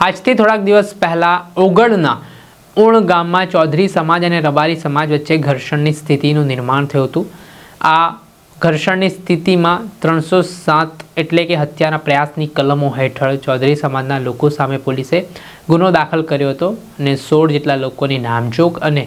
આજથી થોડાક દિવસ પહેલાં ઓગળના ઉણ ગામમાં ચૌધરી સમાજ અને રબારી સમાજ વચ્ચે ઘર્ષણની સ્થિતિનું નિર્માણ થયું હતું. આ ઘર્ષણની સ્થિતિમાં 307 એટલે કે હત્યાના પ્રયાસની કલમો હેઠળ ચૌધરી સમાજના લોકો સામે પોલીસે ગુનો દાખલ કર્યો હતો અને 16 જેટલા લોકોની નામજોગ અને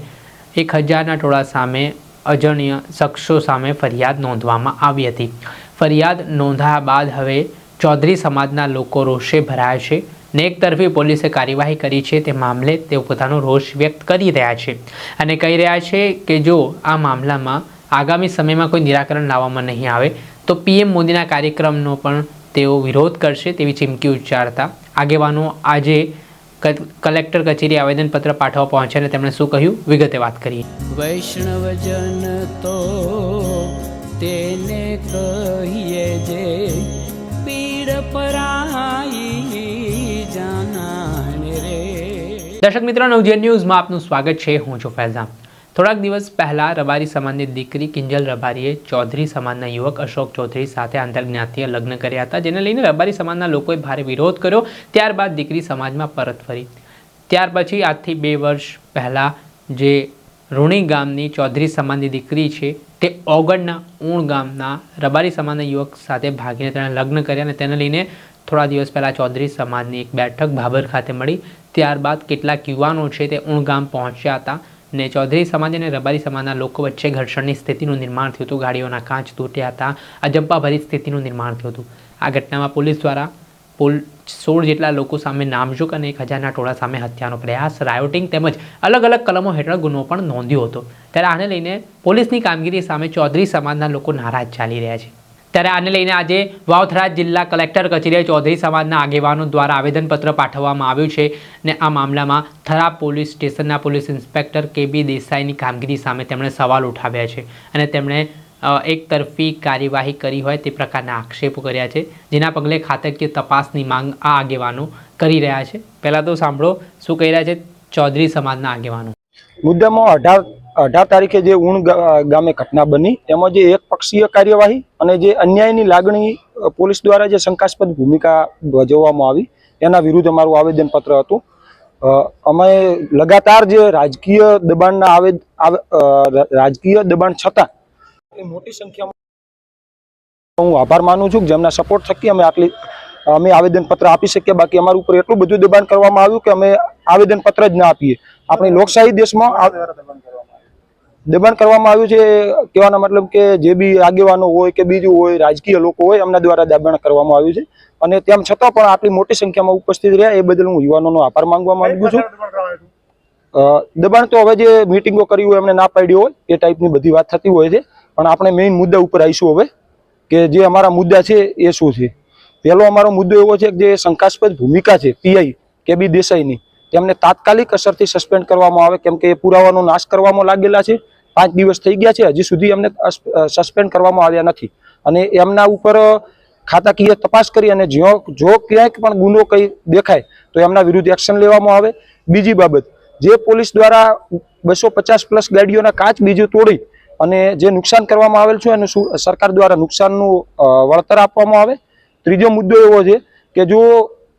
1000ના ટોળા સામે અજાણ્યા શખ્સો સામે ફરિયાદ નોંધવામાં આવી હતી. ફરિયાદ નોંધાયા બાદ હવે ચૌધરી સમાજના લોકો રોષે ભરાયા છે ને એક તરફી પોલીસે કાર્યવાહી કરી છે. તે મામલે તેઓ પોતાનો રોષ વ્યક્ત કરી રહ્યા છે અને કહી રહ્યા છે કે જો આ મામલામાં આગામી સમયમાં કોઈ નિરાકરણ લાવવામાં નહીં આવે તો પીએમ મોદીના કાર્યક્રમનો પણ તેઓ વિરોધ કરશે તેવી ચીમકી ઉચ્ચારતા આગેવાનો આજે કલેક્ટર કચેરી આવેદનપત્ર પાઠવવા પહોંચ્યા અને તેમણે શું કહ્યું વિગતે વાત કરીએ. વૈષ્ણવજન તો તેને કહીએ જે પીડ પરાઈ જાનાને રે. દર્શક મિત્રો, નવજીવન ન્યૂઝમાં આપનું સ્વાગત છે. હું છું ફૈઝાન. થોડાક દિવસ પહેલાં રબારી સમાજની દીકરી કિંજલ રબારીએ ચૌધરી સમાજના યુવક અશોક ચૌધરી સાથે આંતરજ્ઞાતીય લગ્ન કર્યા હતા, જેને લઈને રબારી સમાજના લોકોએ ભારે વિરોધ કર્યો. ત્યારબાદ દીકરી સમાજમાં પરત ફરી. ત્યાર પછી આજથી 2 વર્ષ પહેલાં જે રૂણી ગામની ચૌધરી સમાજની દીકરી છે તે ઓગળના ઉણ ગામના રબારી સમાજના યુવક સાથે ભાગીને તેણે લગ્ન કર્યા અને તેને લઈને થોડા દિવસ પહેલાં ચૌધરી સમાજની એક બેઠક ભાભર ખાતે મળી. ત્યારબાદ કેટલાક યુવાનો છે તે ઉણ ગામ પહોંચ્યા હતા ને ચૌધરી સમાજ અને રબારી સમાજના લોકો વચ્ચે ઘર્ષણની સ્થિતિનું નિર્માણ થયું હતું. ગાડીઓના કાચ તૂટ્યા હતા. અજંપાભરી સ્થિતિનું નિર્માણ થયું હતું. આ ઘટનામાં પોલીસ દ્વારા 16 જેટલા લોકો સામે નામજોગ અને 1000ના ટોળા સામે હત્યાનો પ્રયાસ, રાયોટિંગ તેમજ અલગ અલગ કલમો હેઠળ ગુનો પણ નોંધ્યો હતો. ત્યારે આને લઈને પોલીસની કામગીરી સામે ચૌધરી સમાજના લોકો નારાજ ચાલી રહ્યા છે. ત્યારે આને લઈને આજે વાવથરા જિલ્લા કલેક્ટર કચેરીએ ચૌધરી સમાજના આગેવાનો દ્વારા આવેદનપત્ર પાઠવવામાં આવ્યું છે ને આ મામલામાં થરાદ પોલીસ સ્ટેશનના પોલીસ ઇન્સ્પેક્ટર કે.બી. દેસાઈની કામગીરી સામે તેમણે સવાલ ઉઠાવ્યા છે અને તેમણે એક તરફી કાર્યવાહી કરી હોય તે પ્રકારના આક્ષેપો કર્યા છે, જેના પગલે ખાતકીય તપાસની માંગ આ આગેવાનો કરી રહ્યા છે. પહેલાં તો સાંભળો શું કહી રહ્યા છે ચૌધરી સમાજના આગેવાનો. મુદ્દામાં 18 તારીખે જે ઉણ ગામે ઘટના બની તેમાં જે એક પક્ષીય કાર્યવાહી અને જે અન્યાયની લાગણી પોલીસ દ્વારા જે શંકાસ્પદ ભૂમિકા ભજવવામાં આવી તેના વિરુદ્ધ અમારું આવેદનપત્ર હતું. અમે લગાતાર જે રાજકીય દબાણ છતાં મોટી સંખ્યામાં હું આભાર માનું છું જેમના સપોર્ટ થકી અમે આવેદનપત્ર આપી શકીએ. બાકી અમારા ઉપર એટલું બધું દબાણ કરવામાં આવ્યું કે અમે આવેદનપત્ર જ ના આપીએ. આપણી લોકશાહી દેશમાં દબાણ કરવામાં આવ્યું છે. કહેવાનો મતલબ કે જે બી આગેવાનો હોય કે બીજું હોય રાજકીય લોકો હોય એમના દ્વારા દબાણ કરવામાં આવ્યું છે અને તેમ છતાં પણ આટલી મોટી સંખ્યામાં ઉપસ્થિત રહ્યા એ બદલ હું યુવાનોનો આભાર માનવા માંગુ છું. દબાણ તો હવે જે મિટિંગો કરી હોય એમને ના પાડ્યો હોય એ ટાઈપની બધી વાત થતી હોય છે, પણ આપણે મેઇન મુદ્દા ઉપર આવીશું હવે કે જે અમારા મુદ્દા છે એ શું છે. પહેલો અમારો મુદ્દો એવો છે કે જે શંકાસ્પદ ભૂમિકા છે પીઆઈ કે.બી. દેસાઈની તેમને તાત્કાલિક અસરથી સસ્પેન્ડ કરવામાં આવે, કેમ કે એ પુરાવાનો નાશ કરવામાં લાગેલા છે. 5 દિવસ થઈ ગયા છે, હજી સુધી એમને સસ્પેન્ડ કરવામાં આવ્યા નથી અને એમના ઉપર ખાતાકીય તપાસ કરી અને જો ક્યાંક પણ ગુનો કંઈ દેખાય તો એમના વિરુદ્ધ એક્શન લેવામાં આવે. બીજી બાબત, જે પોલીસ દ્વારા 250+ ગાડીઓના કાચ બીજું તોડી અને જે નુકસાન કરવામાં આવેલ છે અને સરકાર દ્વારા નુકસાનનું વળતર આપવામાં આવે. ત્રીજો મુદ્દો એવો છે કે જો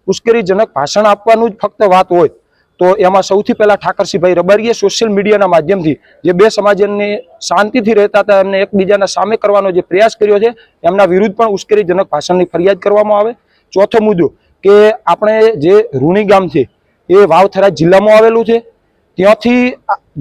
ઉશ્કેરણીજનક ભાષણ આપવાનું જ ફક્ત વાત હોય તો એમાં સૌથી પહેલા ઠાકરસિંહભાઈ રબારીએ સોશિયલ મીડિયાના માધ્યમથી જે 2 સમાજને શાંતિથી રહેતા હતા એમને એકબીજાના સામે કરવાનો જે પ્રયાસ કર્યો છે એમના વિરુદ્ધ પણ ઉશ્કેરણીજનક ભાષણની ફરિયાદ કરવામાં આવે. ચોથો મુદ્દો કે આપણે જે રૂણી ગામ છે એ વાવથરા જિલ્લામાં આવેલું છે. ત્યાંથી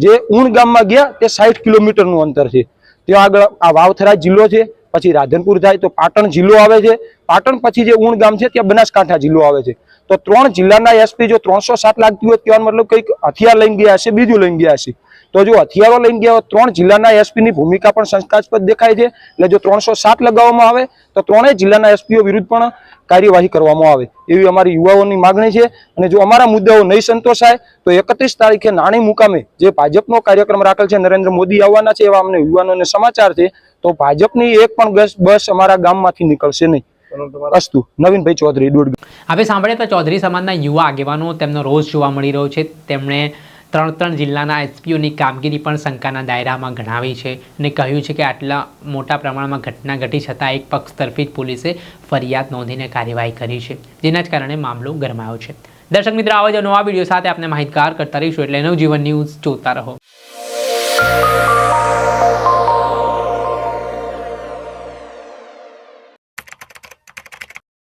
જે ઉણ ગામમાં ગયા તે 60 કિલોમીટરનું અંતર છે. ત્યાં આગળ આ વાવથરા જિલ્લો છે, પછી રાધનપુર થાય તો પાટણ જિલ્લો આવે છે. પાટણ પછી જે ઉણ ગામ છે ત્યાં બનાસકાંઠા જિલ્લો આવે છે. તો 3 જિલ્લાના એસપી જો 307 લાગતી હોય ત્યાં મતલબ કંઈક હથિયાર લઈને ગયા હશે, બીજું લઈને ગયા હશે. તો જો હથિયારો લઈને ગયા હોય 3 જિલ્લાના એસપીની ભૂમિકા પણ શંકાસ્પદ દેખાય છે. એટલે જો 307 લગાવવામાં આવે તો 3 જિલ્લાના એસપીઓ વિરુદ્ધ પણ કાર્યવાહી કરવામાં આવે એવી અમારી યુવાઓની માગણી છે. અને જો અમારા મુદ્દાઓ નહીં સંતોષાય તો 31 તારીખે નાની મુકામે જે ભાજપનો કાર્યક્રમ રાખેલ છે, નરેન્દ્ર મોદી આવવાના છે એવા અમને યુવાનોને સમાચાર છે, તો ભાજપની એક પણ બસ અમારા ગામમાંથી નીકળશે નહીં. અસ્તુ. નવીનભાઈ ચૌધરી, દોડ. હવે સાંભળીએ તો ચૌધરી સમાજના યુવા આગેવાનો તેમનો રોષ જોવા મળી રહ્યો છે. તેમણે 3 જિલ્લાના એસપીઓની કામગીરી પણ શંકાના દાયરામાં ગણાવી છે અને કહ્યું છે કે આટલા મોટા પ્રમાણમાં ઘટના ઘટી છતાં એક પક્ષ તરફી જ પોલીસે ફરિયાદ નોંધીને કાર્યવાહી કરી છે, જેના જ કારણે મામલો ગરમાયો છે. દર્શક મિત્રો, આવા જ નવા વિડીયો સાથે આપણે માહિતગાર કરતા રહીશું, એટલે નવજીવન ન્યૂઝ જોતા રહો.